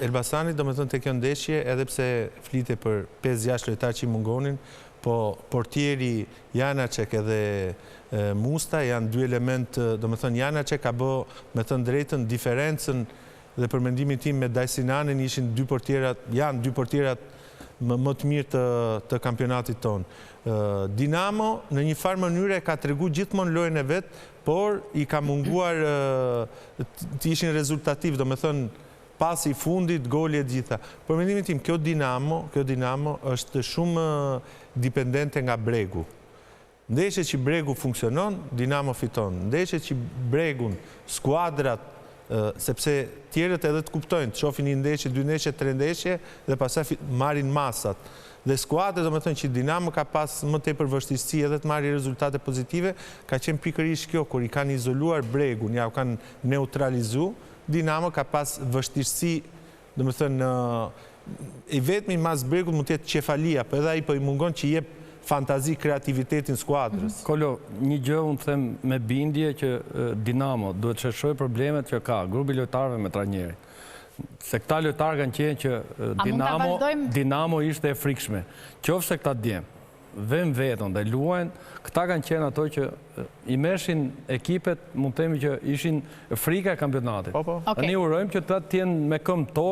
Elbasani, do me thënë të kjo ndeshje, edhe pse flite për 5-6 lojtarë që i mungonin, po portieri Janacek edhe Musta janë dy element, do me thënë Janacek ka bë, me thënë drejtën, diferencën dhe për mendimin tim me Dajsinanin ishin janë dy portierat më të mirë të kampionatit tonë. Dinamo në një farë mënyre ka tregu gjithmonë lojën e vetë, por i ka munguar të ishin rezultativ, do me thënë pasi i fundit, goli e gjitha. Për mendimin tim, kjo Dinamo është shumë dipendente nga bregu. Ndeshje që bregu funksionon, Dinamo fiton. Ndeshje që bregun, skuadrat, sepse tjerët edhe të kuptojnë, të shofin një ndeshje, 2 ndeshje, 3 ndeshje, dhe pasaj marrin masat. Dhe skuadrat, do me thënë që Dinamo ka pas më tepër vështirësi edhe të marrë rezultate pozitive, ka qenë pikërisht kjo, kur i kanë izoluar bregun, ja u kanë neutralizu, Dinamo ka pas vështirësi, do me thënë, i vetëmi mas bregut mund tjetë qefalia, për edhe i për i mungon që jep fantazi, kreativitetin skuadrës. Kolo, një gjë unë them me bindje që Dinamo duhet të sheshoj problemet që ka grupi lojtarëve me trajneri. Se këta lojtarë kanë qenë që Dinamo ishte e frikshme. Qofse këta djemë, vëm vetën dhe luajnë, këta kanë qenë ato që i meshin ekipet, mund të themi që ishin frika e kampionatit. Ne urojmë që ta t'jenë me këmbë tokë.